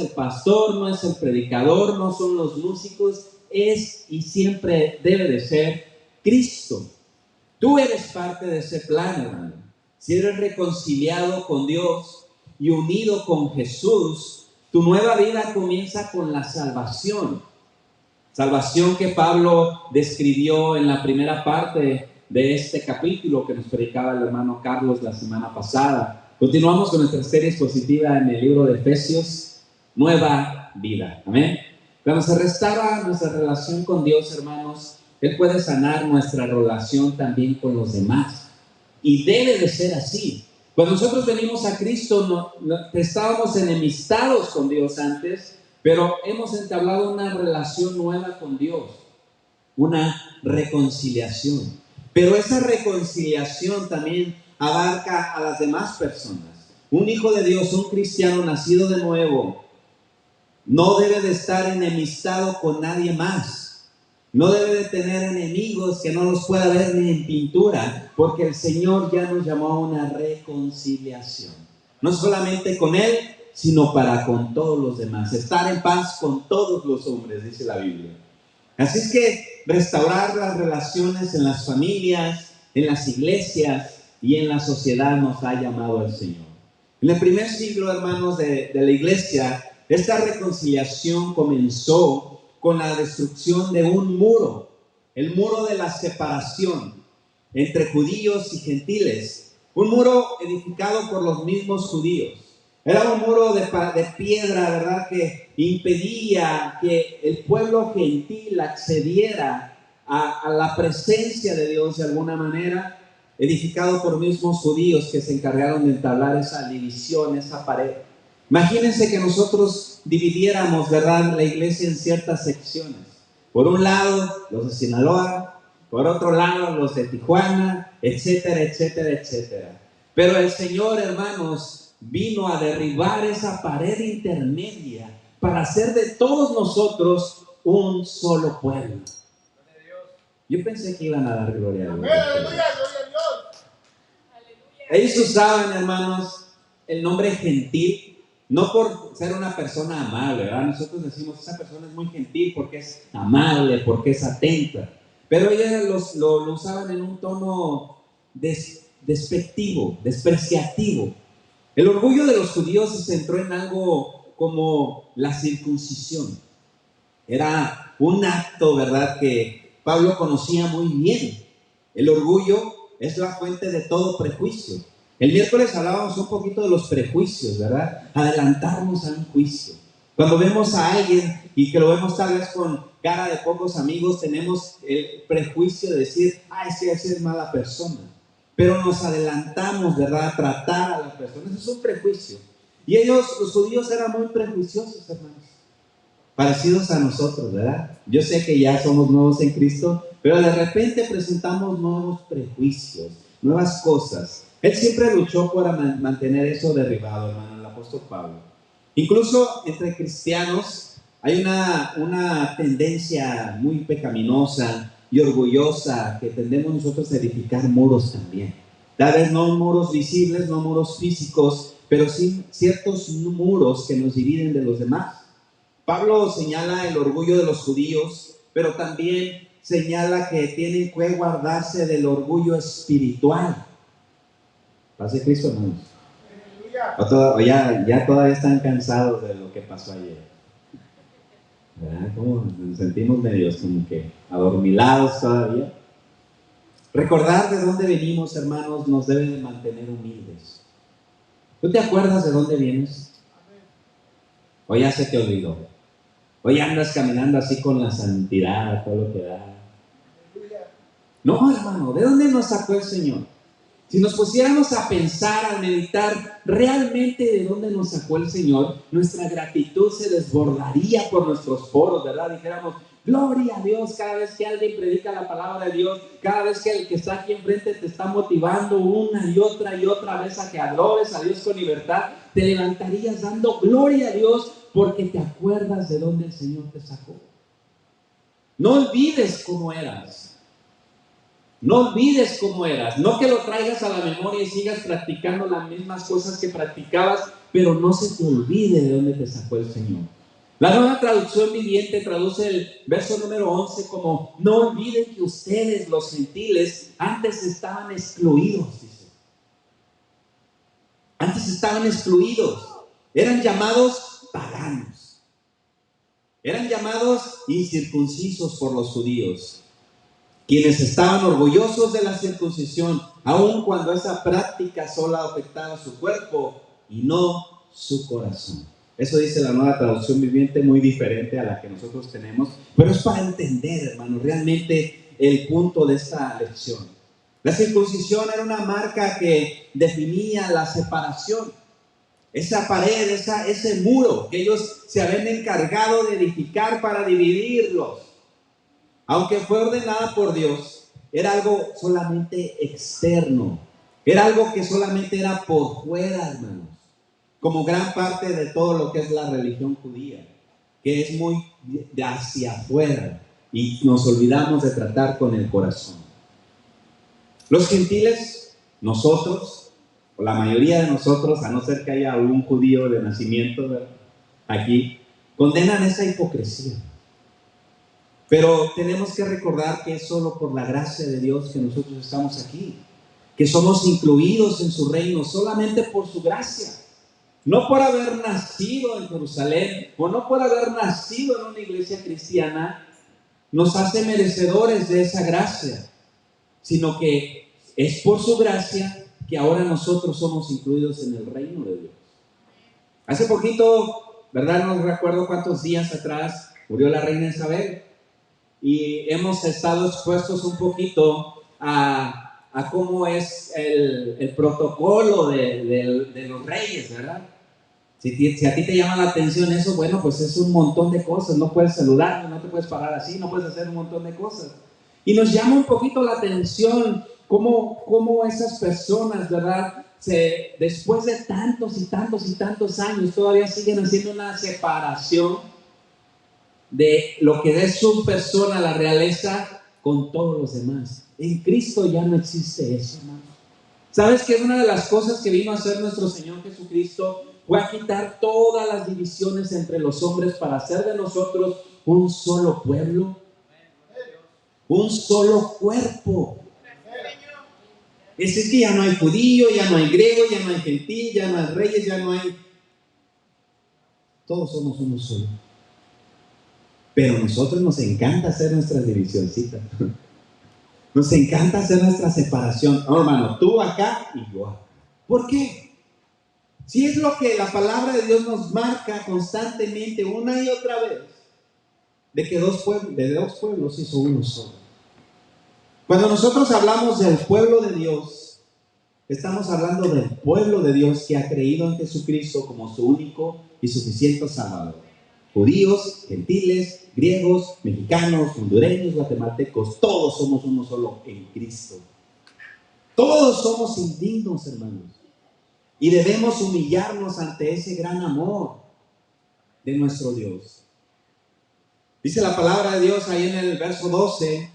el pastor, no es el predicador, no son los músicos, es y siempre debe de ser Cristo. Tú eres parte de ese plan, hermano. Si eres reconciliado con Dios y unido con Jesús, tu nueva vida comienza con la salvación. Salvación que Pablo describió en la primera parte de este capítulo que nos predicaba el hermano Carlos la semana pasada. Continuamos con nuestra serie expositiva en el libro de Efesios, Nueva Vida. Amén. Cuando se restaura nuestra relación con Dios, hermanos, Él puede sanar nuestra relación también con los demás. Y debe de ser así. Cuando nosotros venimos a Cristo, estábamos enemistados con Dios antes, pero hemos entablado una relación nueva con Dios, una reconciliación. Pero esa reconciliación también abarca a las demás personas. Un hijo de Dios, un cristiano nacido de nuevo, no debe de estar enemistado con nadie más. No debe de tener enemigos que no los pueda ver ni en pintura, porque el Señor ya nos llamó a una reconciliación. No solamente con Él, sino para con todos los demás. Estar en paz con todos los hombres, dice la Biblia. Así es que restaurar las relaciones en las familias, en las iglesias y en la sociedad nos ha llamado el Señor. En el primer siglo, hermanos, de la iglesia, esta reconciliación comenzó con la destrucción de un muro, el muro de la separación entre judíos y gentiles, un muro edificado por los mismos judíos. Era un muro de piedra, ¿verdad?, que impedía que el pueblo gentil accediera a la presencia de Dios de alguna manera, edificado por mismos judíos que se encargaron de entablar esa división, esa pared. Imagínense que nosotros dividiéramos, ¿verdad?, la iglesia en ciertas secciones. Por un lado, los de Sinaloa, por otro lado, los de Tijuana, etcétera, etcétera, etcétera. Pero el Señor, hermanos, vino a derribar esa pared intermedia para hacer de todos nosotros un solo pueblo. Yo pensé que iban a dar gloria a Dios. ¡Aleluya! Ellos usaban, hermanos, el nombre gentil, no por ser una persona amable, ¿verdad? Nosotros decimos, esa persona es muy gentil porque es amable, porque es atenta. Pero ellos lo usaban en un tono despectivo, despreciativo. El orgullo de los judíos se centró en algo como la circuncisión. Era un acto, ¿verdad?, que Pablo conocía muy bien. El orgullo es la fuente de todo prejuicio. El miércoles hablábamos un poquito de los prejuicios, ¿verdad? Adelantarnos a un juicio. Cuando vemos a alguien y que lo vemos tal vez con cara de pocos amigos, tenemos el prejuicio de decir, ese es mala persona. Pero nos adelantamos, ¿verdad?, a tratar a las personas. Eso es un prejuicio. Y ellos, los judíos, eran muy prejuiciosos, hermanos. Parecidos a nosotros, ¿verdad? Yo sé que ya somos nuevos en Cristo, pero de repente presentamos nuevos prejuicios, nuevas cosas. Él siempre luchó por mantener eso derribado, hermano, el apóstol Pablo. Incluso entre cristianos hay una tendencia muy pecaminosa y orgullosa que tendemos nosotros a edificar muros también. Tal vez no muros visibles, no muros físicos, pero sí ciertos muros que nos dividen de los demás. Pablo señala el orgullo de los judíos, pero también señala que tienen que guardarse del orgullo espiritual. ¿Paz de Cristo, hermanos? O ya todavía están cansados de lo que pasó ayer. ¿Verdad? ¿Cómo nos sentimos medios como que adormilados todavía? Recordar de dónde venimos, hermanos, nos debe de mantener humildes. ¿Tú te acuerdas de dónde vienes? ¿O ya se te olvidó? ¿O ya andas caminando así con la santidad, todo lo que da? No, hermano, ¿de dónde nos sacó el Señor? Si nos pusiéramos a pensar, a meditar realmente de dónde nos sacó el Señor, nuestra gratitud se desbordaría por nuestros poros, ¿verdad? Dijéramos, gloria a Dios cada vez que alguien predica la palabra de Dios, cada vez que el que está aquí enfrente te está motivando una y otra vez a que adores a Dios con libertad, te levantarías dando gloria a Dios porque te acuerdas de dónde el Señor te sacó. No olvides cómo eras. No olvides cómo eras, no que lo traigas a la memoria y sigas practicando las mismas cosas que practicabas pero no se te olvide de dónde te sacó el Señor. La Nueva Traducción Viviente traduce el verso número 11 como: no olviden que ustedes, los gentiles, antes estaban excluidos, dice. Antes estaban excluidos. Eran llamados paganos. Eran llamados incircuncisos por los judíos, quienes estaban orgullosos de la circuncisión, aun cuando esa práctica solo afectaba su cuerpo y no su corazón. Eso dice la Nueva Traducción Viviente, muy diferente a la que nosotros tenemos, pero es para entender, hermanos, realmente el punto de esta lección. La circuncisión era una marca que definía la separación, esa pared, ese muro que ellos se habían encargado de edificar para dividirlos. Aunque fue ordenada por Dios, era algo solamente externo, era algo que solamente era por fuera, hermanos, como gran parte de todo lo que es la religión judía, que es muy de hacia afuera y nos olvidamos de tratar con el corazón. Los gentiles, nosotros, o la mayoría de nosotros, a no ser que haya algún judío de nacimiento, ¿verdad?, aquí, condenan esa hipocresía. Pero tenemos que recordar que es solo por la gracia de Dios que nosotros estamos aquí, que somos incluidos en su reino solamente por su gracia, no por haber nacido en Jerusalén o no por haber nacido en una iglesia cristiana nos hace merecedores de esa gracia, sino que es por su gracia que ahora nosotros somos incluidos en el reino de Dios. Hace poquito, ¿verdad? No recuerdo cuántos días atrás, murió la reina Isabel. Y hemos estado expuestos un poquito a cómo es el protocolo de los reyes, ¿verdad? Si a ti te llama la atención eso, bueno, pues es un montón de cosas. No puedes saludar, no te puedes parar así, no puedes hacer un montón de cosas. Y nos llama un poquito la atención cómo esas personas, ¿verdad?, después de tantos y tantos y tantos años todavía siguen haciendo una separación de lo que es su persona, la realeza, con todos los demás. En Cristo ya no existe eso, hermano. ¿Sabes que una de las cosas que vino a hacer nuestro Señor Jesucristo fue a quitar todas las divisiones entre los hombres para hacer de nosotros un solo pueblo, un solo cuerpo? Es que ya no hay judío, ya no hay griego, ya no hay gentil, ya no hay reyes, ya no hay... Todos somos uno solo. Pero a nosotros nos encanta hacer nuestras divisioncitas. Nos encanta hacer nuestra separación. No, hermano, tú acá y yo acá. ¿Por qué? Si es lo que la palabra de Dios nos marca constantemente, una y otra vez, de que de dos pueblos hizo uno solo. Cuando nosotros hablamos del pueblo de Dios, estamos hablando del pueblo de Dios que ha creído en Jesucristo como su único y suficiente Salvador. Judíos, gentiles, griegos, mexicanos, hondureños, guatemaltecos, todos somos uno solo en Cristo. Todos somos indignos, hermanos, y debemos humillarnos ante ese gran amor de nuestro Dios. Dice la palabra de Dios ahí en el verso 12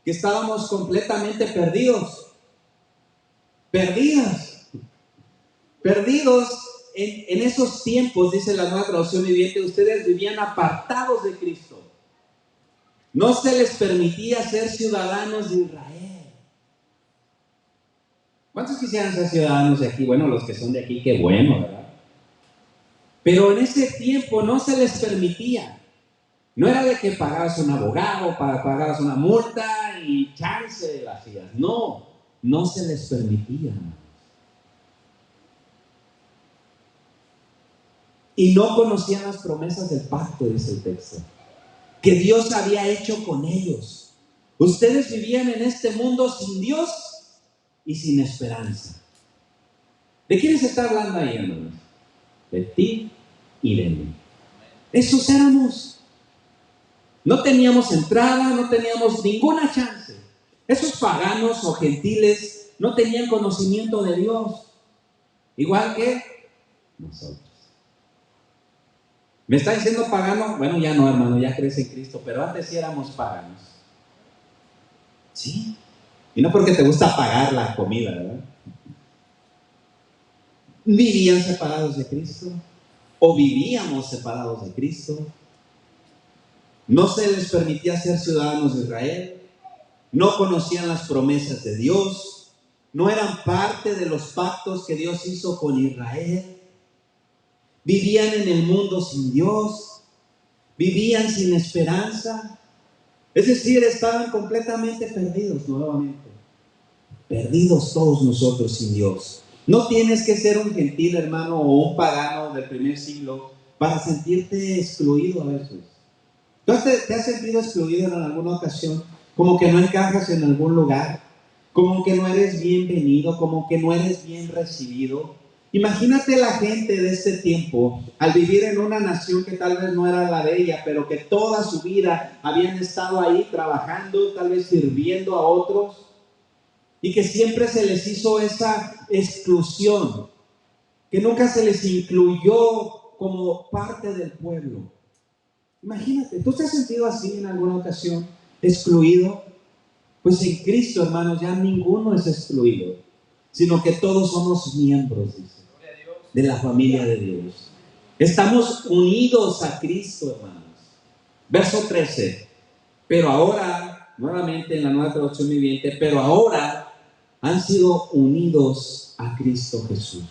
que estábamos completamente perdidos en esos tiempos. Dice la Nueva Traducción Viviente, ustedes vivían apartados de Cristo. No se les permitía ser ciudadanos de Israel. ¿Cuántos quisieran ser ciudadanos de aquí? Bueno, los que son de aquí, qué bueno, ¿verdad? Pero en ese tiempo no se les permitía. No era de que pagaras un abogado, pagaras una multa y chance de las hacías. No, no se les permitía. Y no conocían las promesas del pacto, dice el texto, que Dios había hecho con ellos. Ustedes vivían en este mundo sin Dios y sin esperanza. ¿De quiénes está hablando ahí, hermanos? De ti y de mí. Esos éramos. No teníamos entrada, no teníamos ninguna chance. Esos paganos o gentiles no tenían conocimiento de Dios, igual que nosotros. ¿Me está diciendo pagano? Bueno, ya no, hermano, ya crees en Cristo, pero antes sí éramos paganos. ¿Sí? Y no porque te gusta pagar la comida, ¿verdad? ¿Vivían separados de Cristo? ¿O vivíamos separados de Cristo? ¿No se les permitía ser ciudadanos de Israel? ¿No conocían las promesas de Dios? ¿No eran parte de los pactos que Dios hizo con Israel? ¿Vivían en el mundo sin Dios? ¿Vivían sin esperanza? Es decir, estaban completamente perdidos nuevamente. Perdidos todos nosotros sin Dios. No tienes que ser un gentil hermano o un pagano del primer siglo para sentirte excluido a veces. ¿Tú te has sentido excluido en alguna ocasión? Como que no encajas en algún lugar, como que no eres bienvenido, como que no eres bien recibido. Imagínate la gente de este tiempo al vivir en una nación que tal vez no era la de ella, pero que toda su vida habían estado ahí trabajando, tal vez sirviendo a otros, y que siempre se les hizo esa exclusión, que nunca se les incluyó como parte del pueblo. Imagínate, ¿tú te has sentido así en alguna ocasión, excluido? Pues en Cristo, hermanos, ya ninguno es excluido, sino que todos somos miembros, dice, de la familia de Dios. Estamos unidos a Cristo, hermanos. Verso 13. Pero ahora, nuevamente en la Nueva Traducción Viviente, pero ahora han sido unidos a Cristo Jesús.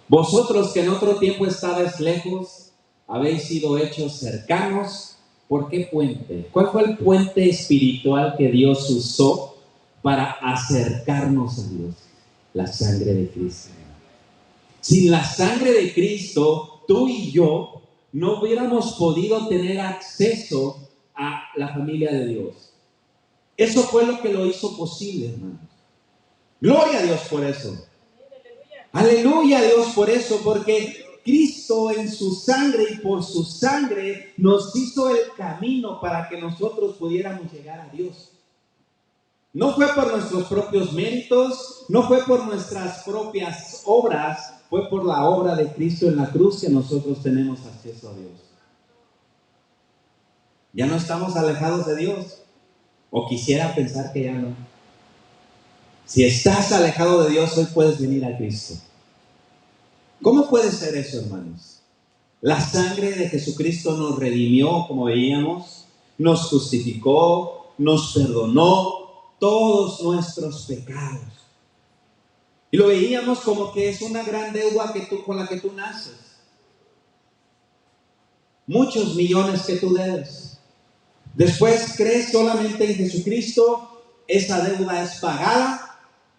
Vosotros que en otro tiempo estabais lejos, habéis sido hechos cercanos. ¿Por qué puente? ¿Cuál fue el puente espiritual que Dios usó para acercarnos a Dios? La sangre de Cristo. Sin la sangre de Cristo, tú y yo no hubiéramos podido tener acceso a la familia de Dios. Eso fue lo que lo hizo posible, hermanos. Gloria a Dios por eso. Aleluya a Dios por eso, porque Cristo en su sangre y por su sangre nos hizo el camino para que nosotros pudiéramos llegar a Dios. No fue por nuestros propios méritos, no fue por nuestras propias obras, fue por la obra de Cristo en la cruz que nosotros tenemos acceso a Dios. Ya no estamos alejados de Dios, o quisiera pensar que ya no. Si estás alejado de Dios, hoy puedes venir a Cristo. ¿Cómo puede ser eso, hermanos? La sangre de Jesucristo nos redimió, como veíamos, nos justificó, nos perdonó todos nuestros pecados. Y lo veíamos como que es una gran deuda con la que tú naces. Muchos millones que tú debes. Después crees solamente en Jesucristo, esa deuda es pagada,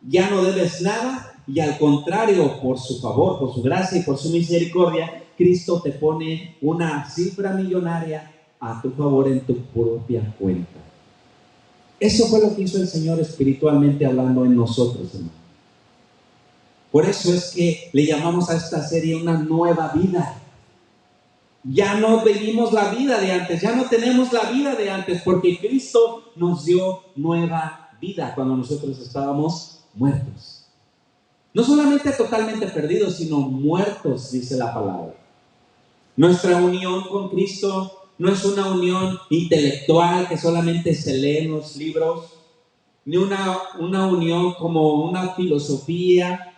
ya no debes nada, y al contrario, por su favor, por su gracia y por su misericordia, Cristo te pone una cifra millonaria a tu favor en tu propia cuenta. Eso fue lo que hizo el Señor espiritualmente hablando en nosotros, hermano. Por eso es que le llamamos a esta serie una nueva vida. Ya no vivimos la vida de antes, ya no tenemos la vida de antes, porque Cristo nos dio nueva vida cuando nosotros estábamos muertos. No solamente totalmente perdidos, sino muertos, dice la palabra. Nuestra unión con Cristo no es una unión intelectual que solamente se lee en los libros, ni una unión como una filosofía,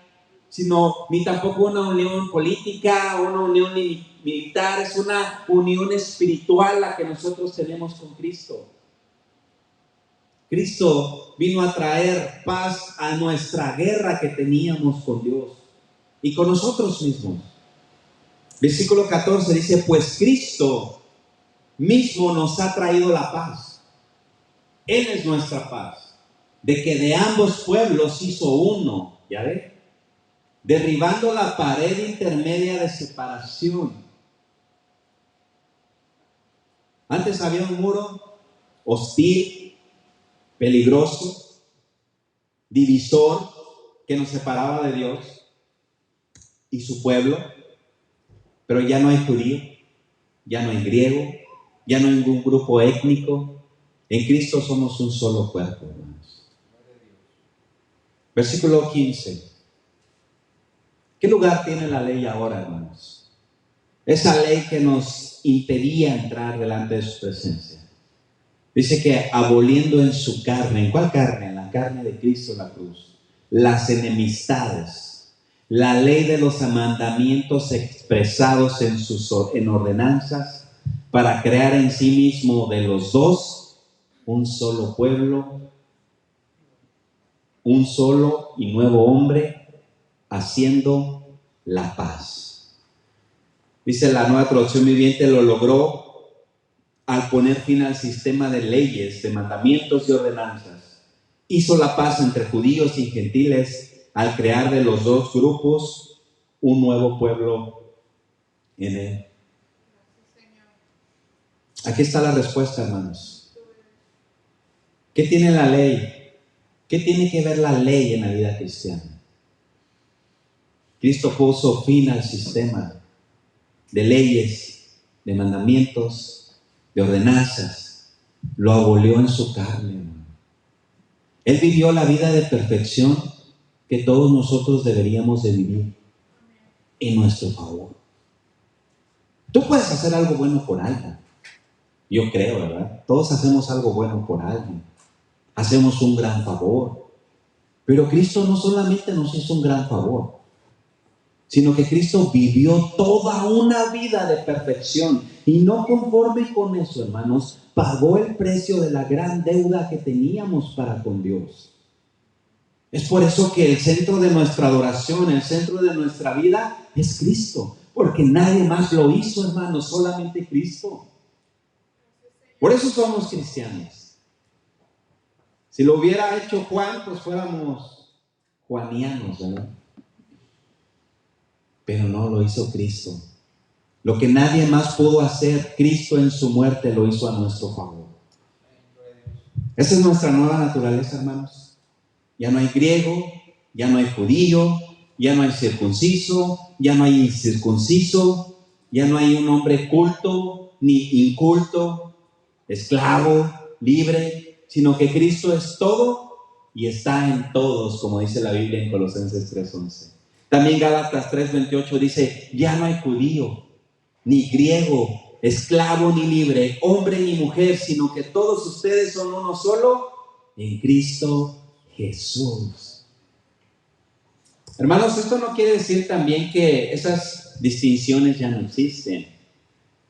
ni tampoco una unión política, una unión militar. Es una unión espiritual la que nosotros tenemos con Cristo. Cristo vino a traer paz a nuestra guerra que teníamos con Dios y con nosotros mismos. Versículo 14 dice, pues Cristo mismo nos ha traído la paz. Él es nuestra paz, de que de ambos pueblos hizo uno, ¿ya ve? Derribando la pared intermedia de separación. Antes había un muro hostil, peligroso, divisor, que nos separaba de Dios y su pueblo, pero ya no hay judío, ya no hay griego, ya no hay ningún grupo étnico. En Cristo somos un solo cuerpo, hermanos. Versículo 15. ¿Qué lugar tiene la ley ahora, hermanos? Esa ley que nos impedía entrar delante de su presencia. Dice que aboliendo en su carne. ¿En cuál carne? En la carne de Cristo en la cruz. Las enemistades. la ley de los mandamientos expresados en ordenanzas, para crear en sí mismo de los dos un solo pueblo, un solo y nuevo hombre, haciendo la paz. Dice la Nueva Traducción Viviente, lo logró al poner fin al sistema de leyes, de mandamientos y ordenanzas. Hizo la paz entre judíos y gentiles al crear de los dos grupos un nuevo pueblo en él. Aquí está la respuesta, hermanos. ¿Qué tiene la ley? ¿Qué tiene que ver la ley en la vida cristiana? Cristo puso fin al sistema de leyes, de mandamientos, de ordenanzas. Lo abolió en su carne, hermano. Él vivió la vida de perfección que todos nosotros deberíamos de vivir en nuestro favor. Tú puedes hacer algo bueno por alguien. Yo creo, ¿verdad? Todos hacemos algo bueno por alguien. Hacemos un gran favor. Pero Cristo no solamente nos hizo un gran favor, sino que Cristo vivió toda una vida de perfección. Y no conforme con eso, hermanos, pagó el precio de la gran deuda que teníamos para con Dios. Es por eso que el centro de nuestra adoración, el centro de nuestra vida es Cristo. Porque nadie más lo hizo, hermanos, solamente Cristo. Por eso somos cristianos. Si lo hubiera hecho Juan, pues fuéramos juanianos, ¿verdad? Pero no, lo hizo Cristo. Lo que nadie más pudo hacer, Cristo en su muerte lo hizo a nuestro favor. Esa es nuestra nueva naturaleza, hermanos. Ya no hay griego, ya no hay judío, ya no hay circunciso, ya no hay incircunciso, ya no hay un hombre culto ni inculto, esclavo, libre, sino que Cristo es todo y está en todos, como dice la Biblia en Colosenses 3:11. También Gálatas 3:28 dice, ya no hay judío, ni griego, esclavo ni libre, hombre ni mujer, sino que todos ustedes son uno solo en Cristo Jesús. Hermanos, esto no quiere decir también que esas distinciones ya no existen.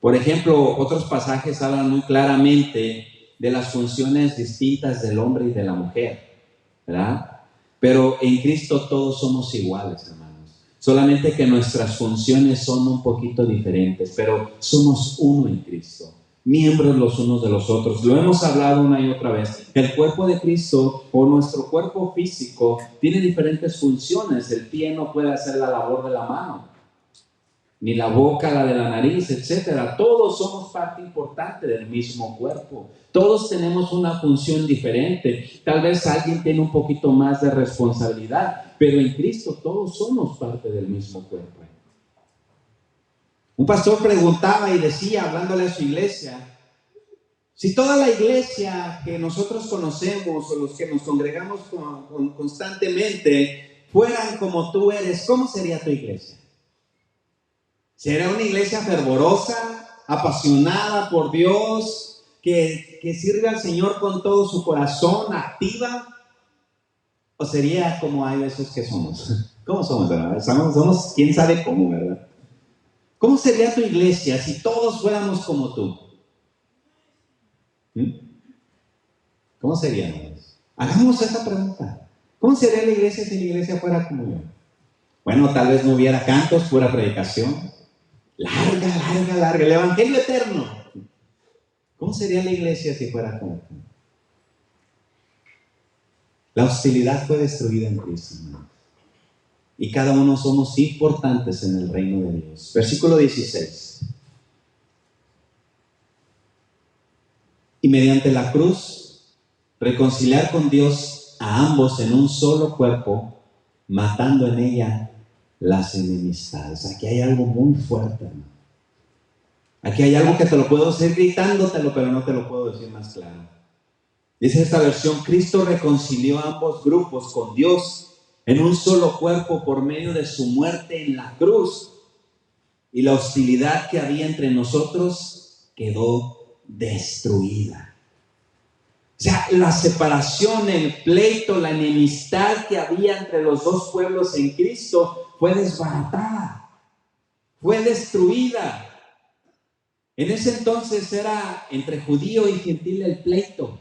Por ejemplo, otros pasajes hablan muy claramente de las funciones distintas del hombre y de la mujer, ¿verdad? Pero en Cristo todos somos iguales, hermanos. Solamente que nuestras funciones son un poquito diferentes, pero somos uno en Cristo, miembros los unos de los otros. Lo hemos hablado una y otra vez. El cuerpo de Cristo o nuestro cuerpo físico tiene diferentes funciones. El pie no puede hacer la labor de la mano, ni la boca la de la nariz, etcétera. Todos somos parte importante del mismo cuerpo. Todos tenemos una función diferente. Tal vez alguien tiene un poquito más de responsabilidad, pero en Cristo todos somos parte del mismo cuerpo. Un pastor preguntaba y decía, hablándole a su iglesia, si toda la iglesia que nosotros conocemos o los que nos congregamos constantemente fueran como tú eres, ¿cómo sería tu iglesia? ¿Será una iglesia fervorosa, apasionada por Dios, que sirve al Señor con todo su corazón, activa? ¿O sería como hay veces que somos? ¿Cómo somos, verdad? Somos quién sabe cómo, ¿verdad? ¿Cómo sería tu iglesia si todos fuéramos como tú? ¿Cómo seríamos? Hagamos esa pregunta. ¿Cómo sería la iglesia si la iglesia fuera como yo? Bueno, tal vez no hubiera cantos, pura predicación. Larga, el evangelio eterno. ¿Cómo sería la iglesia si fuera como tú? La hostilidad fue destruida en Cristo, hermanos. Y cada uno somos importantes en el reino de Dios. Versículo 16. Y mediante la cruz, reconciliar con Dios a ambos en un solo cuerpo, matando en ella las enemistades. Aquí hay algo muy fuerte, hermano. Aquí hay algo que te lo puedo decir gritándotelo, pero no te lo puedo decir más claro. Dice esta versión, Cristo reconcilió a ambos grupos con Dios en un solo cuerpo por medio de su muerte en la cruz. Y la hostilidad que había entre nosotros quedó destruida. O sea, la separación, el pleito, la enemistad que había entre los dos pueblos en Cristo fue desbaratada, fue destruida. En ese entonces era entre judío y gentil el pleito,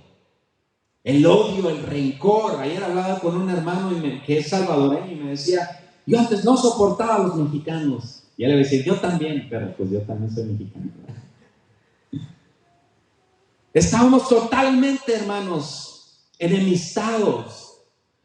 el odio, el rencor. Ayer hablaba con un hermano que es salvadoreño y me decía, yo antes no soportaba a los mexicanos. Y él le decía, yo también, pero pues yo también soy mexicano. Estábamos totalmente, hermanos, enemistados.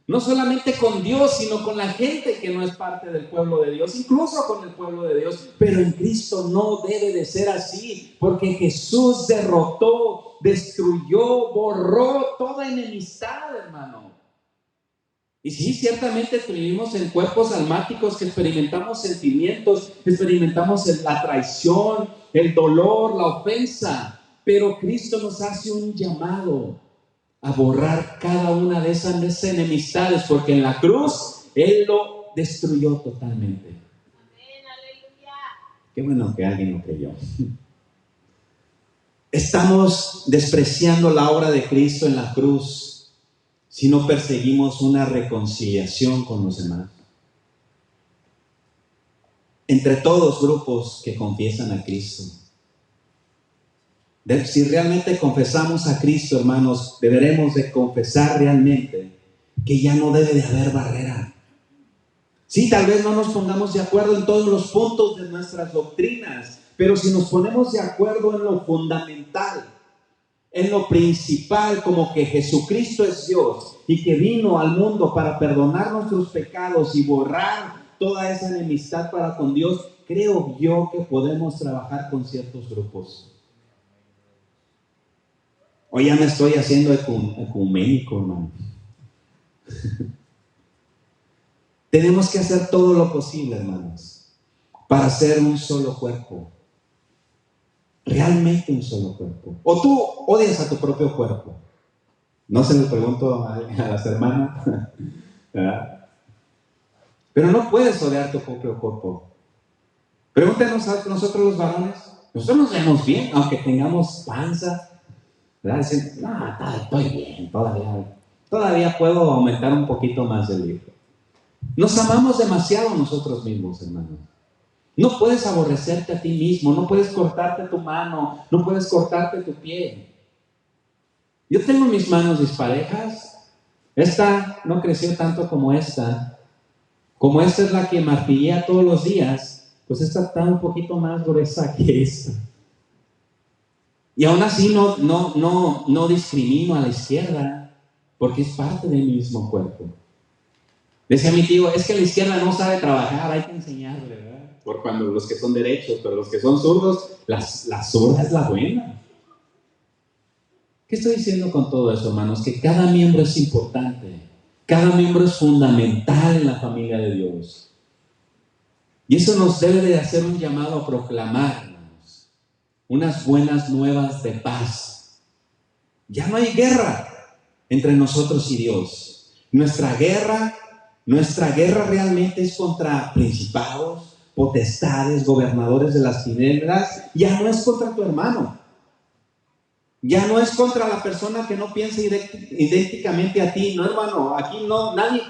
No solamente con Dios, sino con la gente que no es parte del pueblo de Dios, incluso con el pueblo de Dios. Pero en Cristo no debe de ser así, porque Jesús derrotó, destruyó, borró toda enemistad, hermano. Y sí, ciertamente vivimos en cuerpos almáticos que experimentamos sentimientos, experimentamos la traición, el dolor, la ofensa, pero Cristo nos hace un llamado a borrar cada una de esas enemistades, porque en la cruz Él lo destruyó totalmente. Amén, aleluya. Qué bueno que alguien lo creyó. Estamos despreciando la obra de Cristo en la cruz si no perseguimos una reconciliación con los demás. Entre todos grupos que confiesan a Cristo. Si realmente confesamos a Cristo, hermanos, deberemos de confesar realmente que ya no debe de haber barrera. Sí, tal vez no nos pongamos de acuerdo en todos los puntos de nuestras doctrinas, pero si nos ponemos de acuerdo en lo fundamental, en lo principal, como que Jesucristo es Dios y que vino al mundo para perdonar nuestros pecados y borrar toda esa enemistad para con Dios, creo yo que podemos trabajar con ciertos grupos. Hoy ya me estoy haciendo ecuménico, hermano. Tenemos que hacer todo lo posible, hermanos, para ser un solo cuerpo. Realmente un solo cuerpo. ¿O tú odias a tu propio cuerpo? No se lo pregunto a las hermanas. ¿Verdad? Pero no puedes odiar tu propio cuerpo. Pregúntenos a nosotros los varones. Nosotros nos vemos bien, aunque tengamos panza. ¿Verdad? Dicen, no, estoy bien, todavía puedo aumentar un poquito más el libro. Nos amamos demasiado nosotros mismos, hermanos. No puedes aborrecerte a ti mismo, no puedes cortarte tu mano, no puedes cortarte tu pie. Yo tengo mis manos disparejas. Esta no creció tanto como esta. Como esta es la que martillea todos los días, pues esta está un poquito más gruesa que esta. Y aún así no discrimino a la izquierda, porque es parte de mi mismo cuerpo. Decía mi tío, es que la izquierda no sabe trabajar, hay que enseñarle, ¿verdad? Por cuando los que son derechos, pero los que son zurdos, la zurda es la buena. ¿Qué estoy diciendo con todo eso, hermanos? Que cada miembro es importante, cada miembro es fundamental en la familia de Dios. Y eso nos debe de hacer un llamado a proclamar, hermanos, unas buenas nuevas de paz. Ya no hay guerra entre nosotros y Dios. Nuestra guerra realmente es contra principados, potestades, gobernadores de las tinieblas. Ya no es contra tu hermano. Ya no es contra la persona que no piensa idénticamente a ti. No, hermano, aquí no, nadie,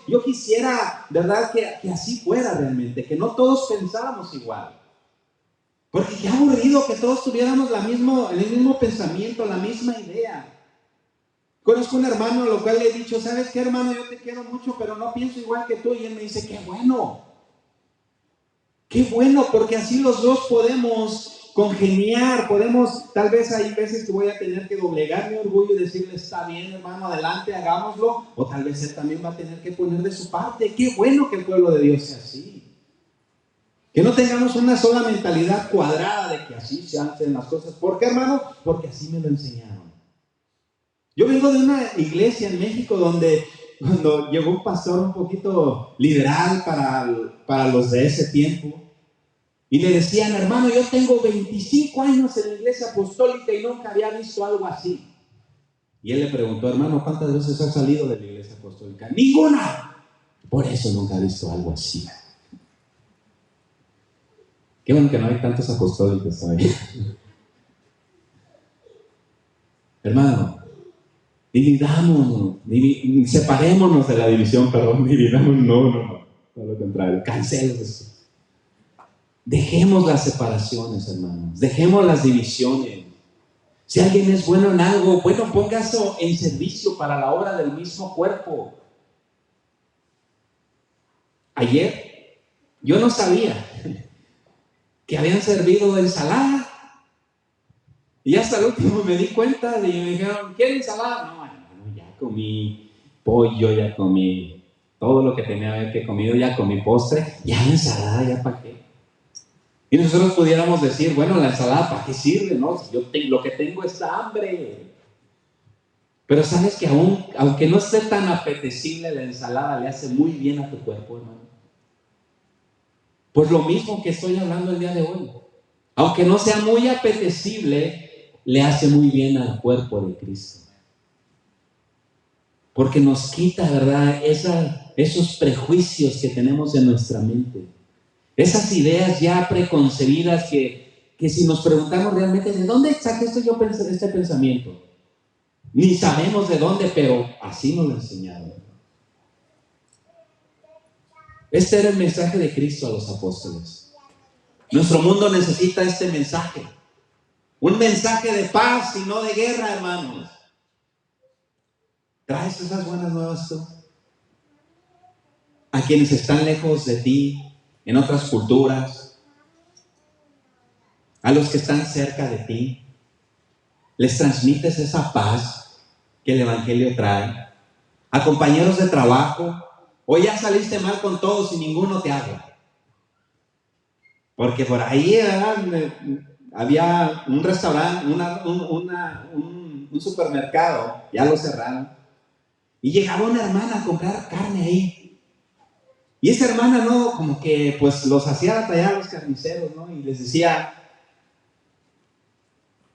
yo quisiera, ¿verdad? Que así fuera realmente, que no todos pensáramos igual. Porque qué aburrido que todos tuviéramos el mismo pensamiento, la misma idea. Conozco un hermano a lo cual le he dicho, ¿sabes qué, hermano? Yo te quiero mucho, pero no pienso igual que tú. Y él me dice, qué bueno. Qué bueno, porque así los dos podemos congeniar, tal vez hay veces que voy a tener que doblegar mi orgullo y decirle, está bien, hermano, adelante, hagámoslo. O tal vez él también va a tener que poner de su parte. Qué bueno que el pueblo de Dios sea así. Que no tengamos una sola mentalidad cuadrada de que así se hacen las cosas. ¿Por qué, hermano? Porque así me lo enseñaron. Yo vengo de una iglesia en México donde cuando llegó un pastor un poquito liberal para los de ese tiempo, y le decían, hermano, yo tengo 25 años en la iglesia apostólica y nunca había visto algo así. Y él le preguntó, hermano, ¿cuántas veces has salido de la iglesia apostólica? ¡Ninguna! Por eso nunca he visto algo así. Qué bueno que no hay tantos apostólicos todavía. Hermano, separémonos de la división, dividámonos, no. Todo lo contrario, cancelo esto. Dejemos las separaciones, hermanos. Dejemos las divisiones. Si alguien es bueno en algo, bueno, póngase en servicio para la obra del mismo cuerpo. Ayer, yo no sabía que habían servido ensalada. Y hasta el último me di cuenta y me dijeron, ¿quiere ensalada? No, hermano, ya comí pollo, ya comí todo lo que tenía que comido, ya comí postre, ya ensalada, ya para qué. Y nosotros pudiéramos decir, bueno, la ensalada, ¿para qué sirve? No, si yo lo que tengo es hambre. Pero sabes que aunque no esté tan apetecible, la ensalada le hace muy bien a tu cuerpo, hermano. Pues lo mismo que estoy hablando el día de hoy. Aunque no sea muy apetecible, le hace muy bien al cuerpo de Cristo. Porque nos quita, ¿verdad?, esos prejuicios que tenemos en nuestra mente. Esas ideas ya preconcebidas que si nos preguntamos realmente, ¿de dónde saqué yo este pensamiento? Ni sabemos de dónde, pero así nos lo enseñaron. Este era el mensaje de Cristo a los apóstoles. Nuestro mundo necesita este mensaje. Un mensaje de paz y no de guerra, hermanos. ¿Traes esas buenas nuevas tú? A quienes están lejos de ti, en otras culturas, a los que están cerca de ti, les transmites esa paz que el Evangelio trae. A compañeros de trabajo, o ya saliste mal con todos y ninguno te habla. Porque por ahí había un restaurante, un supermercado, ya lo cerraron. Y llegaba una hermana a comprar carne ahí. Y esa hermana, ¿no? Como que pues los hacía batallar a los carniceros, ¿no? Y les decía,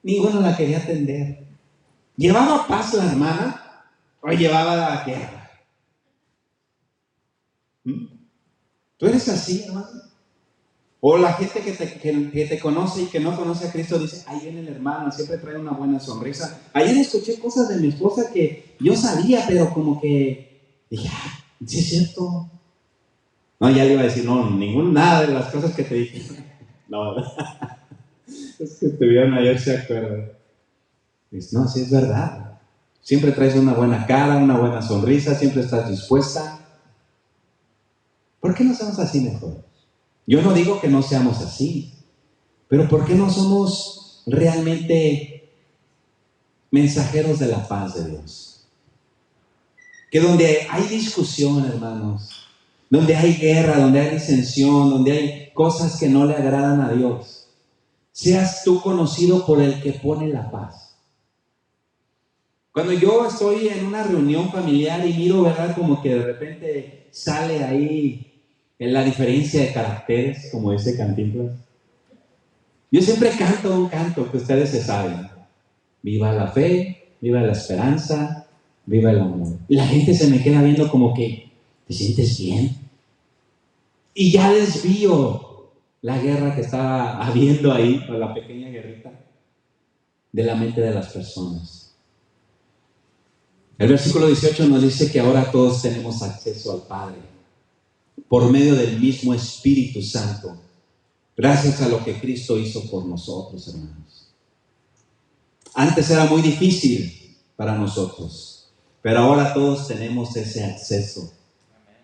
ninguno la quería atender. ¿Llevaba paz la hermana o llevaba la guerra? ¿Tú eres así, hermano? O la gente que te conoce y que no conoce a Cristo dice, ahí viene el hermano, siempre trae una buena sonrisa. Ayer escuché cosas de mi esposa que yo sabía, pero como que dije, sí es cierto. No, ya le iba a decir, no, nada de las cosas que te dije. No, es que te vieron ayer, se acuerdan. Dice, no, sí es verdad. Siempre traes una buena cara, una buena sonrisa, siempre estás dispuesta. ¿Por qué no somos así mejor? Yo no digo que no seamos así, pero ¿por qué no somos realmente mensajeros de la paz de Dios? Que donde hay discusión, hermanos, donde hay guerra, donde hay disensión, donde hay cosas que no le agradan a Dios, seas tú conocido por el que pone la paz. Cuando yo estoy en una reunión familiar y miro, ¿verdad?, como que de repente sale ahí en la diferencia de caracteres, como dice Cantinflas. Yo siempre canto un canto que ustedes se saben. Viva la fe, viva la esperanza, viva el amor. Y la gente se me queda viendo como que, ¿te sientes bien? Y ya desvío la guerra que estaba habiendo ahí, o la pequeña guerrita, de la mente de las personas. El versículo 18 nos dice que ahora todos tenemos acceso al Padre por medio del mismo Espíritu Santo, gracias a lo que Cristo hizo por nosotros, hermanos. Antes era muy difícil para nosotros, pero ahora todos tenemos ese acceso.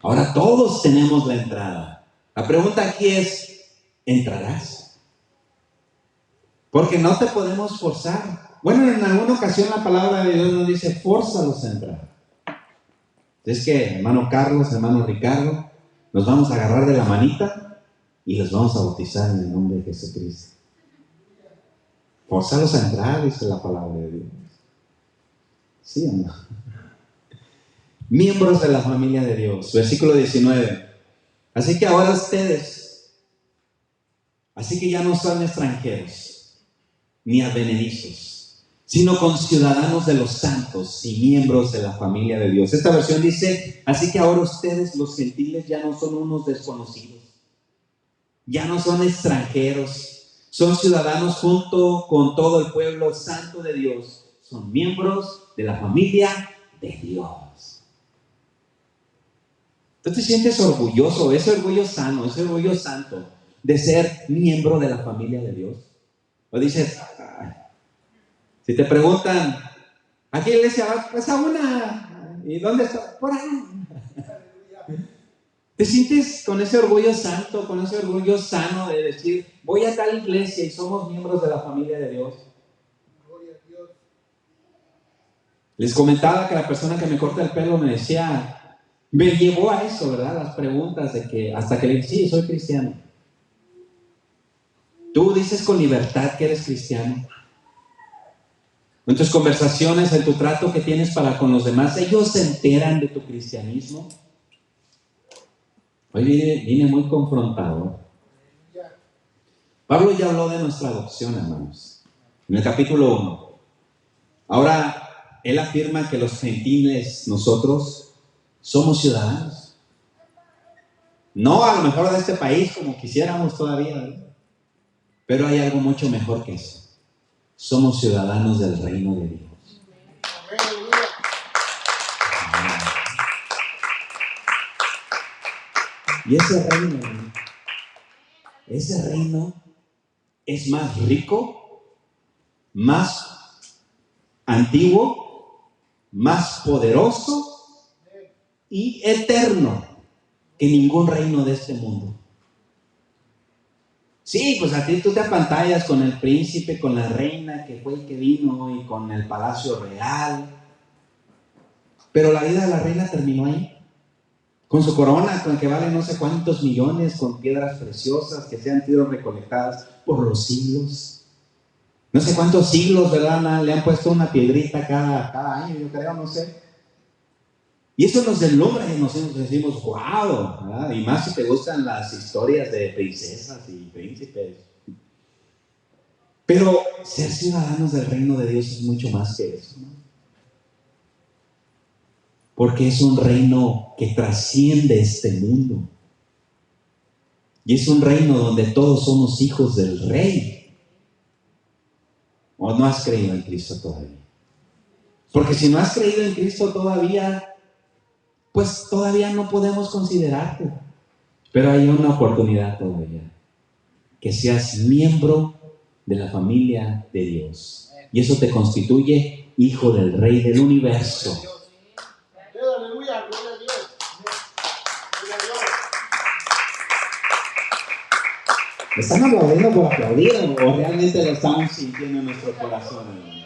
Ahora todos tenemos la entrada. La pregunta aquí es, ¿entrarás? Porque no te podemos forzar. Bueno, en alguna ocasión la palabra de Dios nos dice, fórzalos a entrar. Es que, hermano Carlos, hermano Ricardo, nos vamos a agarrar de la manita y los vamos a bautizar en el nombre de Jesucristo. Fórzalos a entrar, dice la palabra de Dios. ¿Sí o no? Miembros de la familia de Dios. Versículo 19. Así que ahora ustedes, así que ya no son extranjeros, ni advenedizos, sino conciudadanos de los santos y miembros de la familia de Dios. Esta versión dice, así que ahora ustedes, los gentiles, ya no son unos desconocidos, ya no son extranjeros, son ciudadanos junto con todo el pueblo santo de Dios, son miembros de la familia de Dios. Tú te sientes orgulloso, ese orgullo sano, ese orgullo santo de ser miembro de la familia de Dios. O dices, "Ay". Si te preguntan, ¿a qué iglesia vas? Pues a una. ¿Y dónde está? Por ahí. ¿Te sientes con ese orgullo santo, con ese orgullo sano de decir, voy a tal iglesia y somos miembros de la familia de Dios? Les comentaba que la persona que me corta el pelo me decía, me llevó a eso, ¿verdad? Las preguntas de que, hasta que le dije, sí, soy cristiano. Tú dices con libertad que eres cristiano. En tus conversaciones, en tu trato que tienes para con los demás, ellos se enteran de tu cristianismo. Hoy vine muy confrontado. Pablo ya habló de nuestra adopción, hermanos, en el capítulo 1. Ahora, él afirma que los gentiles, nosotros, somos ciudadanos. No a lo mejor de este país como quisiéramos todavía, ¿verdad? Pero hay algo mucho mejor que eso. Somos ciudadanos del reino de Dios. Y ese reino es más rico, más antiguo, más poderoso y eterno que ningún reino de este mundo. Sí, pues a ti tú te apantallas con el príncipe, con la reina que fue y que vino y con el palacio real. Pero la vida de la reina terminó ahí. Con su corona, con que vale no sé cuántos millones, con piedras preciosas que se han sido recolectadas por los siglos. No sé cuántos siglos, ¿verdad? Le han puesto una piedrita cada año, yo creo, no sé. Y eso nos deslumbra y nos decimos, wow, ¿verdad? Y más si te gustan las historias de princesas y príncipes. Pero ser ciudadanos del reino de Dios es mucho más que eso, ¿no? Porque es un reino que trasciende este mundo. Y es un reino donde todos somos hijos del Rey. ¿O no has creído en Cristo todavía? Porque si no has creído en Cristo todavía, pues todavía no podemos considerarte. Pero hay una oportunidad todavía. Que seas miembro de la familia de Dios. Y eso te constituye hijo del Rey del universo. Aleluya, gloria a Dios. Gloria a Dios. ¿Están aplaudiendo por aplaudir o realmente lo estamos sintiendo en nuestro corazón, hermano?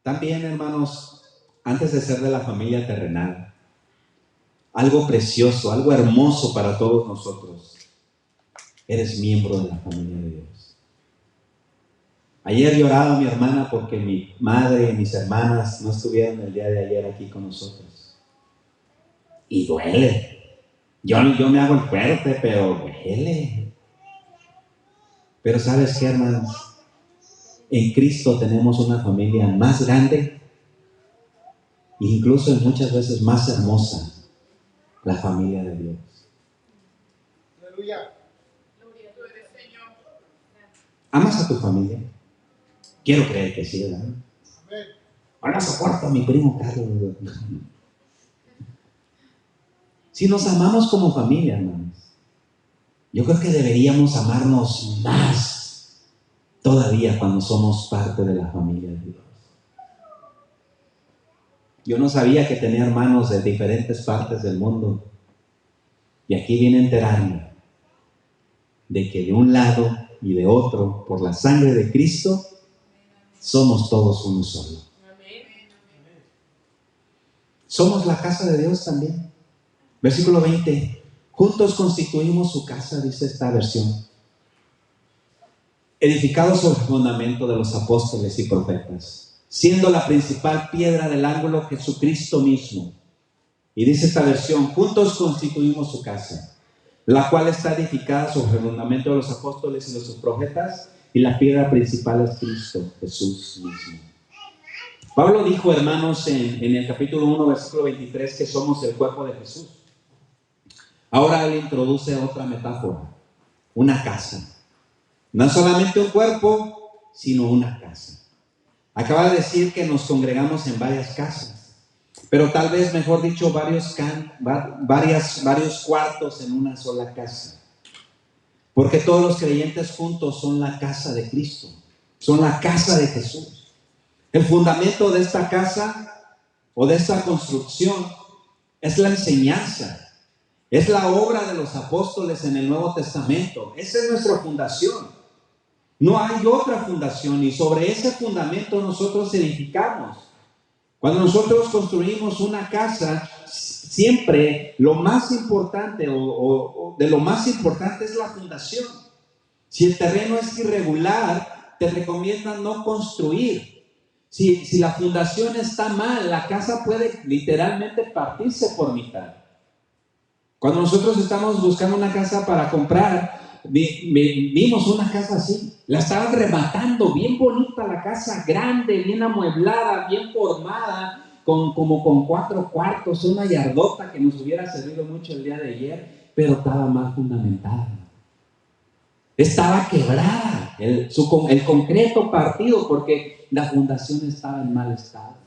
También, hermanos, antes de ser de la familia terrenal, algo precioso, algo hermoso para todos nosotros, eres miembro de la familia de Dios. Ayer lloraba mi hermana porque mi madre y mis hermanas no estuvieron el día de ayer aquí con nosotros. Y duele. Yo me hago el fuerte, pero duele. Pero ¿sabes qué, hermanos? En Cristo tenemos una familia más grande, incluso muchas veces más hermosa, la familia de Dios. Aleluya. ¿Amas a tu familia? Quiero creer que sí, ¿verdad? Amén. Ahora soporto a mi primo Carlos. Si nos amamos como familia, hermanos, yo creo que deberíamos amarnos más todavía cuando somos parte de la familia de Dios. Yo no sabía que tenía hermanos de diferentes partes del mundo. Y aquí vine a enterarme de que de un lado y de otro, por la sangre de Cristo, somos todos uno solo. Somos la casa de Dios también. Versículo 20. Juntos constituimos su casa, dice esta versión. Edificados sobre el fundamento de los apóstoles y profetas, siendo la principal piedra del ángulo Jesucristo mismo. Y dice esta versión, juntos constituimos su casa, la cual está edificada sobre el fundamento de los apóstoles y de sus profetas, y la piedra principal es Cristo, Jesús mismo. Pablo dijo, hermanos, en el capítulo 1, versículo 23, que somos el cuerpo de Jesús. Ahora él introduce otra metáfora, una casa. No solamente un cuerpo, sino una casa. Acaba de decir que nos congregamos en varias casas. pero tal vez, mejor dicho, varios cuartos en una sola casa. Porque todos los creyentes juntos son la casa de Cristo, son la casa de Jesús. El fundamento de esta casa o de esta construcción es la enseñanza, es la obra de los apóstoles en el Nuevo Testamento. Esa es nuestra fundación. No hay otra fundación y sobre ese fundamento nosotros edificamos. Cuando nosotros construimos una casa, siempre lo más importante o de lo más importante es la fundación. Si el terreno es irregular, te recomiendan no construir. Si la fundación está mal, la casa puede literalmente partirse por mitad. Cuando nosotros estamos buscando una casa para comprar, vimos una casa así. La estaban rematando, bien bonita la casa, grande, bien amueblada, bien formada, como con 4 cuartos, una yardota que nos hubiera servido mucho el día de ayer, pero estaba mal fundamentada. Estaba quebrada, el concreto partido, porque la fundación estaba en mal estado.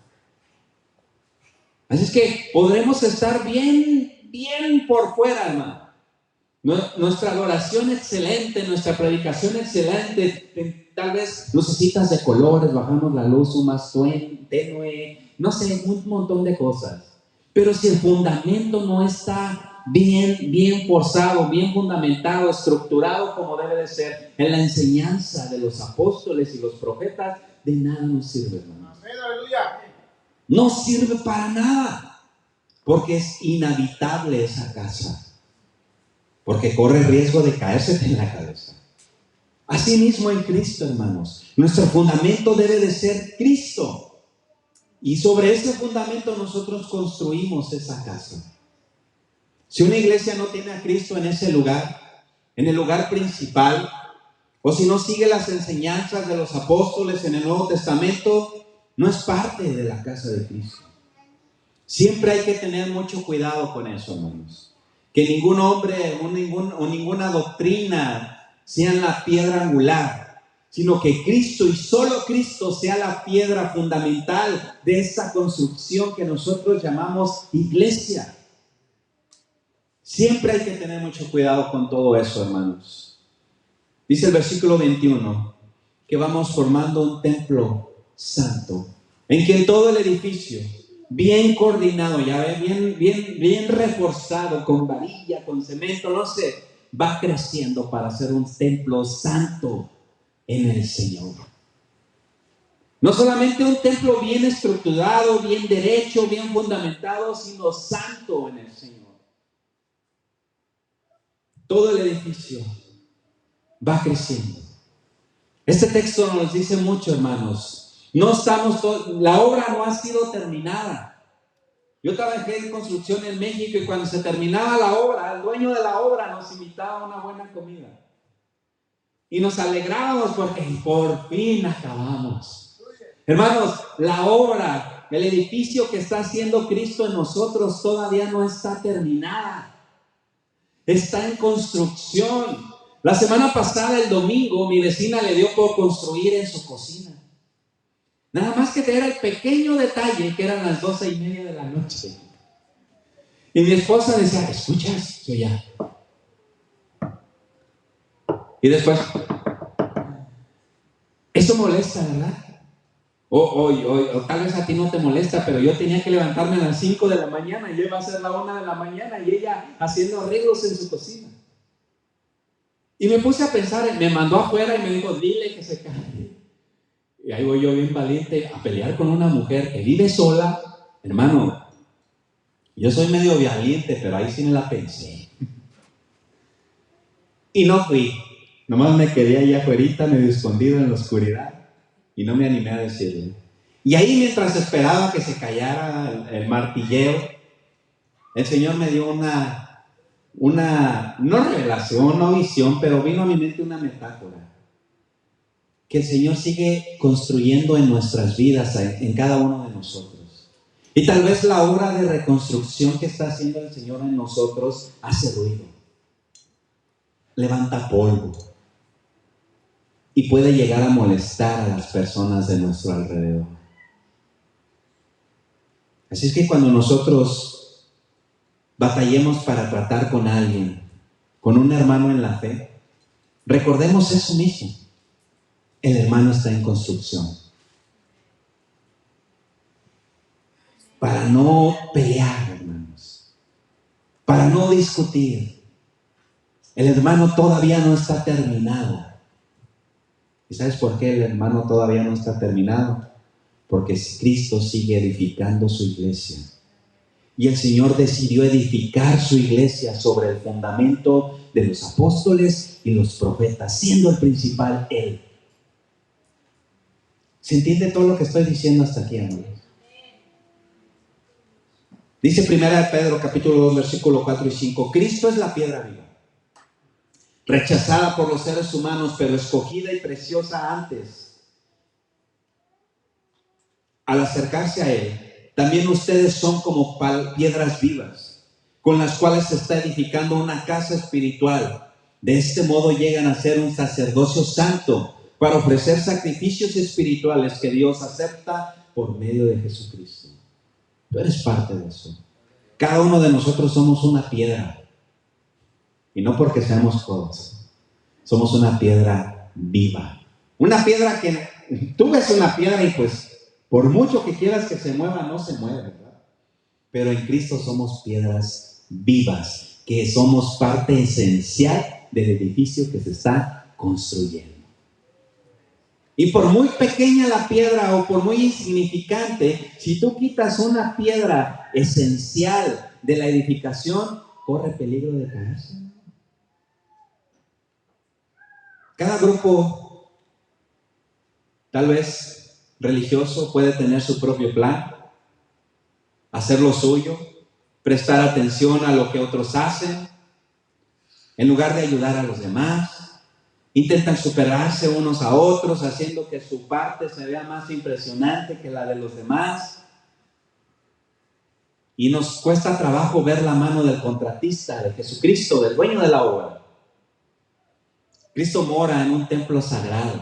Así es que podremos estar bien por fuera, hermano. Nuestra adoración excelente, nuestra predicación excelente, tal vez lucecitas de colores, bajamos la luz un más tenue, no sé, un montón de cosas. Pero si el fundamento no está bien forzado, bien fundamentado, estructurado como debe de ser, en la enseñanza de los apóstoles y los profetas, de nada nos sirve, hermano. No sirve para nada, porque es inhabitable esa casa. Porque corre riesgo de caerse en la cabeza. Asimismo en Cristo, hermanos, nuestro fundamento debe de ser Cristo. Y sobre ese fundamento nosotros construimos esa casa. Si una iglesia no tiene a Cristo en ese lugar, en el lugar principal, o si no sigue las enseñanzas de los apóstoles en el Nuevo Testamento, no es parte de la casa de Cristo. Siempre hay que tener mucho cuidado con eso, hermanos. Que ningún hombre o ninguna doctrina sean la piedra angular, sino que Cristo y solo Cristo sea la piedra fundamental de esta construcción que nosotros llamamos iglesia. Siempre hay que tener mucho cuidado con todo eso, hermanos. Dice el versículo 21 que vamos formando un templo santo, en que en todo el edificio, bien coordinado, ya ve, bien reforzado, con varilla, con cemento, no sé, va creciendo para ser un templo santo en el Señor. No solamente un templo bien estructurado, bien derecho, bien fundamentado, sino santo en el Señor. Todo el edificio va creciendo. Este texto nos dice mucho, hermanos. La obra no ha sido terminada. Yo trabajé en construcción en México y cuando se terminaba la obra, el dueño de la obra nos invitaba a una buena comida. Y nos alegrábamos porque por fin acabamos. Hermanos, la obra, el edificio que está haciendo Cristo en nosotros todavía no está terminada. Está en construcción. La semana pasada, el domingo, mi vecina le dio por construir en su cocina. Nada más que era el pequeño detalle que eran las 12:30 de la noche. Y mi esposa decía, ¿escuchas? Yo ya. Y después, eso molesta, ¿verdad? O tal vez a ti no te molesta, pero yo tenía que levantarme a las 5 de la mañana y iba a ser la 1 de la mañana y ella haciendo arreglos en su cocina. Y me puse a pensar, me mandó afuera y me dijo, dile que se calle. Y ahí voy yo bien valiente a pelear con una mujer que vive sola. Hermano, yo soy medio valiente, pero ahí sí me la pensé. Y no fui. Nomás me quedé ahí afuera, medio escondido en la oscuridad. Y no me animé a decirle. Y ahí mientras esperaba que se callara el martilleo, el Señor me dio no revelación, no visión, pero vino a mi mente una metáfora. Que el Señor sigue construyendo en nuestras vidas, en cada uno de nosotros. Y tal vez la obra de reconstrucción que está haciendo el Señor en nosotros hace ruido, levanta polvo y puede llegar a molestar a las personas de nuestro alrededor. Así es que cuando nosotros batallemos para tratar con alguien, con un hermano en la fe, recordemos eso mismo. El hermano está en construcción. Para no pelear, hermanos. Para no discutir. El hermano todavía no está terminado. ¿Y sabes por qué el hermano todavía no está terminado? Porque Cristo sigue edificando su iglesia. Y el Señor decidió edificar su iglesia sobre el fundamento de los apóstoles y los profetas, siendo el principal Él. ¿Se entiende todo lo que estoy diciendo hasta aquí, hermanos? Dice 1 Pedro capítulo 2, versículo 4 y 5. Cristo es la piedra viva, rechazada por los seres humanos, pero escogida y preciosa antes. Al acercarse a Él, también ustedes son como piedras vivas, con las cuales se está edificando una casa espiritual. De este modo llegan a ser un sacerdocio santo para ofrecer sacrificios espirituales que Dios acepta por medio de Jesucristo. Tú eres parte de eso. Cada uno de nosotros somos una piedra. Y no porque seamos todos. Somos una piedra viva. Una piedra que tú ves una piedra y pues por mucho que quieras que se mueva, no se mueve, ¿verdad? Pero en Cristo somos piedras vivas, que somos parte esencial del edificio que se está construyendo. Y por muy pequeña la piedra o por muy insignificante, si tú quitas una piedra esencial de la edificación, corre peligro de caerse. Cada grupo, tal vez religioso, puede tener su propio plan, hacer lo suyo, prestar atención a lo que otros hacen, en lugar de ayudar a los demás. Intentan superarse unos a otros, haciendo que su parte se vea más impresionante que la de los demás. Y nos cuesta trabajo ver la mano del contratista, de Jesucristo, del dueño de la obra. Cristo mora en un templo sagrado.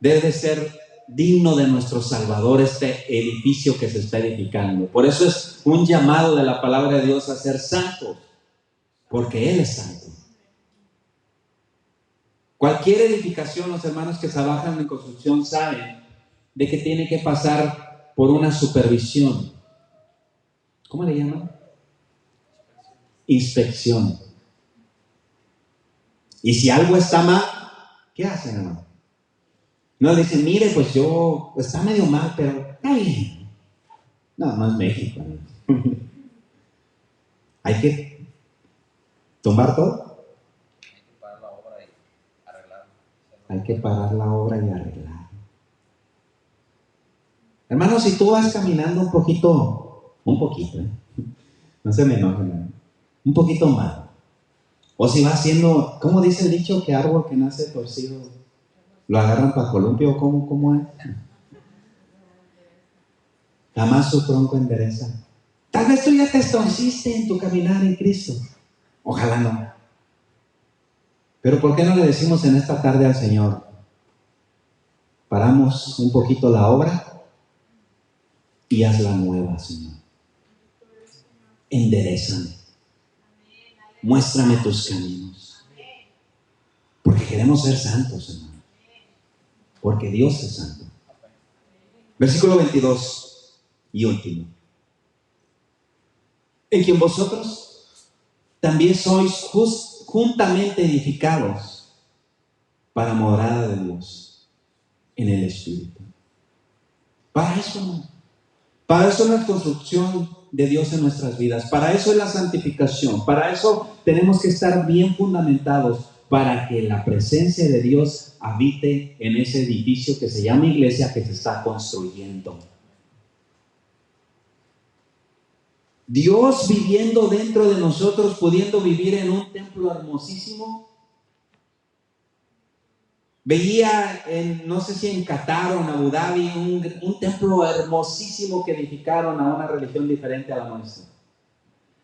Debe de ser digno de nuestro Salvador este edificio que se está edificando. Por eso es un llamado de la palabra de Dios a ser santos, porque Él es santo. Cualquier edificación, los hermanos que trabajan en construcción saben de que tiene que pasar por una supervisión. ¿Cómo le llaman? Inspección. Y si algo está mal, ¿qué hacen, hermano? No le dicen, mire, pues está medio mal, pero está bien. No es México. Hay que tumbar todo. Hay que parar la obra y arreglar. Hermano, si tú vas caminando un poquito, no se me enojen, un poquito mal. O si vas haciendo, ¿cómo dice el dicho? Que árbol que nace torcido, lo agarran para columpio, ¿cómo es? Jamás su tronco endereza. Tal vez tú ya te estorciste en tu caminar en Cristo. Ojalá no. Pero ¿por qué no le decimos en esta tarde al Señor? Paramos un poquito la obra y hazla nueva, Señor. Enderezame. Muéstrame tus caminos. Porque queremos ser santos, hermano. Porque Dios es santo. Versículo 22 y último. En quien vosotros también sois juntamente edificados para morada de Dios en el Espíritu. Para eso es la construcción de Dios en nuestras vidas. Para eso es la santificación. Para eso tenemos que estar bien fundamentados, para que la presencia de Dios habite en ese edificio que se llama iglesia, que se está construyendo. Dios viviendo dentro de nosotros, pudiendo vivir en un templo hermosísimo. Veía no sé si en Qatar o en Abu Dhabi, un templo hermosísimo que edificaron a una religión diferente a la nuestra.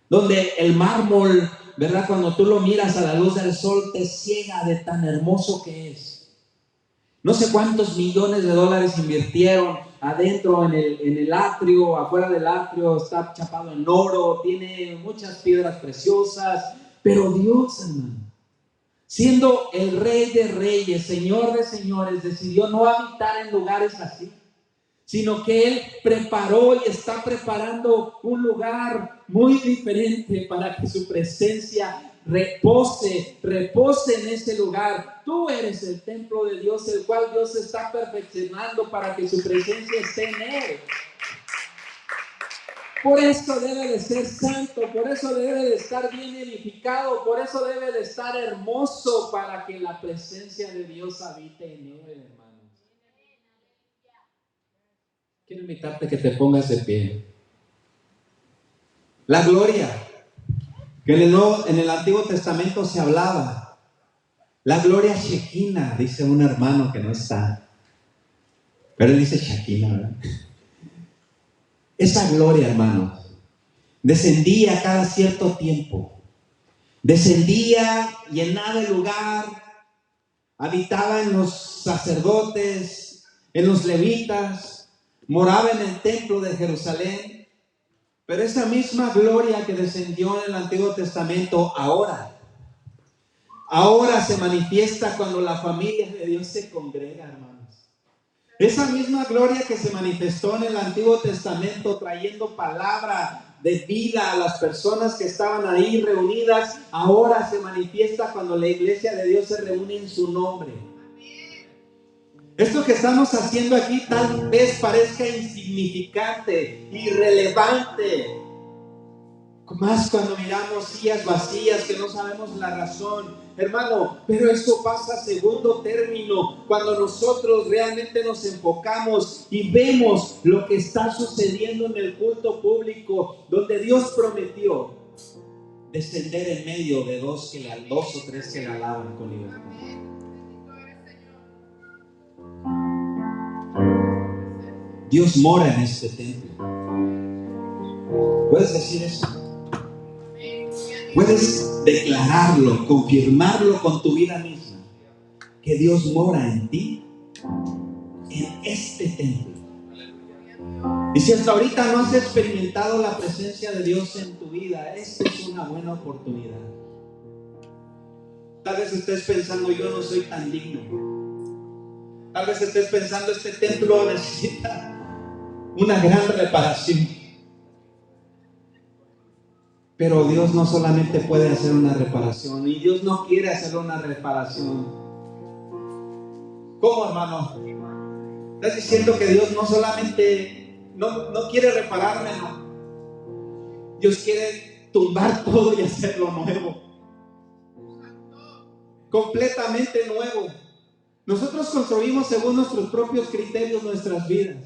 Donde el mármol, ¿verdad? Cuando tú lo miras a la luz del sol, te ciega de tan hermoso que es. No sé cuántos millones de dólares invirtieron adentro en el atrio, afuera del atrio, está chapado en oro, tiene muchas piedras preciosas. Pero Dios, hermano, siendo el Rey de Reyes, Señor de Señores, decidió no habitar en lugares así, sino que Él preparó y está preparando un lugar muy diferente para que su presencia repose en ese lugar. Tú eres el templo de Dios, el cual Dios está perfeccionando para que su presencia esté en Él. Por eso debe de ser santo, por eso debe de estar bien edificado, por eso debe de estar hermoso, para que la presencia de Dios habite en Él, hermanos. Quiero invitarte a que te pongas de pie. La gloria que en el Antiguo Testamento se hablaba, la gloria Shekinah, dice un hermano que no está, pero él dice Shekinah, ¿verdad? Esa gloria, hermanos, descendía cada cierto tiempo, descendía, llenaba el lugar, habitaba en los sacerdotes, en los levitas, moraba en el templo de Jerusalén. Pero esa misma gloria que descendió en el Antiguo Testamento ahora se manifiesta cuando la familia de Dios se congrega, hermanos. Esa misma gloria que se manifestó en el Antiguo Testamento trayendo palabra de vida a las personas que estaban ahí reunidas, ahora se manifiesta cuando la iglesia de Dios se reúne en su nombre. Esto que estamos haciendo aquí tal vez parezca insignificante, irrelevante, más cuando miramos sillas vacías que no sabemos la razón, hermano, pero esto pasa a segundo término cuando nosotros realmente nos enfocamos y vemos lo que está sucediendo en el culto público, donde Dios prometió descender en medio de dos o tres que le alaban con libertad. Dios mora en este templo. ¿Puedes decir eso? Puedes declararlo, confirmarlo con tu vida misma, que Dios mora en ti, en este templo. Y si hasta ahorita no has experimentado la presencia de Dios en tu vida, esta es una buena oportunidad. Tal vez estés pensando, yo no soy tan digno. Tal vez estés pensando, este templo necesita una gran reparación. Pero Dios no solamente puede hacer una reparación, y Dios no quiere hacer una reparación. ¿Cómo, hermano? Estás diciendo que Dios no solamente no quiere repararme, no. Dios quiere tumbar todo y hacerlo nuevo. Completamente nuevo. Nosotros construimos según nuestros propios criterios nuestras vidas.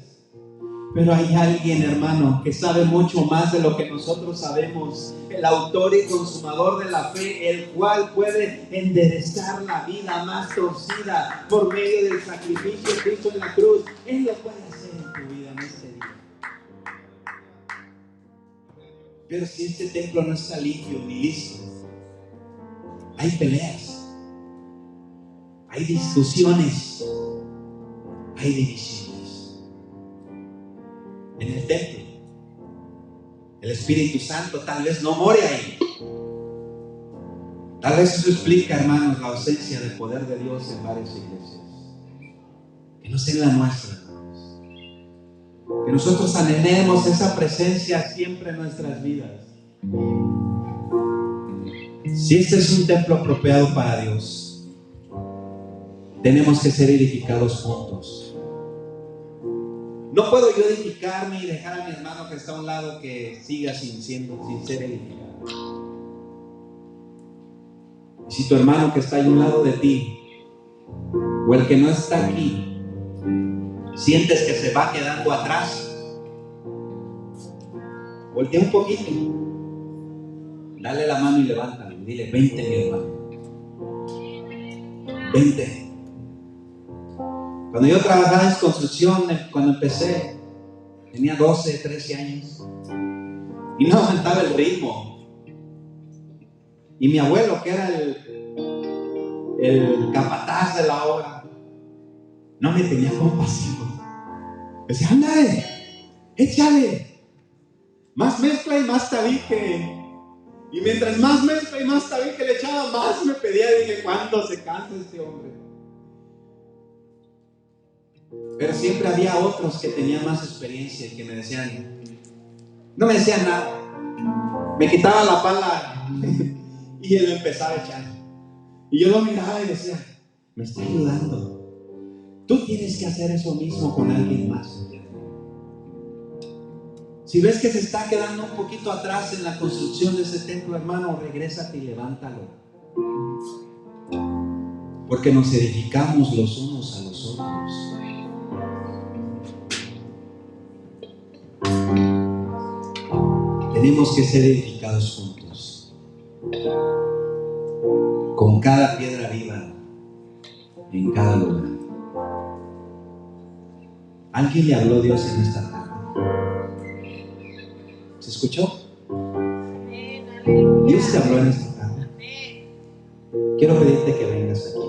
Pero hay alguien, hermano, que sabe mucho más de lo que nosotros sabemos, el autor y consumador de la fe, el cual puede enderezar la vida más torcida por medio del sacrificio de Cristo en la cruz. Él lo puede hacer en tu vida en este día. Pero si este templo no está limpio ni listo, hay peleas, hay discusiones, hay divisiones. En el templo, el Espíritu Santo tal vez no more ahí. Tal vez eso explica, hermanos, la ausencia del poder de Dios en varias iglesias. Que no sea la nuestra, hermanos. Que nosotros anhelemos esa presencia siempre en nuestras vidas. Si este es un templo apropiado para Dios, tenemos que ser edificados juntos. No puedo yo edificarme y dejar a mi hermano que está a un lado que siga sin ser edificado. Y si tu hermano que está ahí a un lado de ti, o el que no está aquí, sientes que se va quedando atrás, voltea un poquito, dale la mano y levántalo, y dile, vente mi hermano, vente. Cuando yo trabajaba en construcción, cuando empecé, tenía 12, 13 años y no aumentaba el ritmo. Y mi abuelo, que era el capataz de la obra, no me tenía compasión. Decía, ándale, échale. Más mezcla y más tabique. Y mientras más mezcla y más tabique le echaba, más me pedía. Dije, ¿cuándo se cansa este hombre? Pero siempre había otros que tenían más experiencia y que me decían, no me decían nada. Me quitaba la pala y él empezaba a echar. Y yo lo miraba y decía, me está ayudando. Tú tienes que hacer eso mismo con alguien más. Si ves que se está quedando un poquito atrás en la construcción de ese templo, hermano, regrésate y levántalo. Porque nos edificamos los unos a los otros. Tenemos que ser edificados juntos, con cada piedra viva en cada lugar. ¿Alguien le habló a Dios en esta tarde? ¿Se escuchó? Dios te habló en esta tarde. Quiero pedirte que vengas aquí.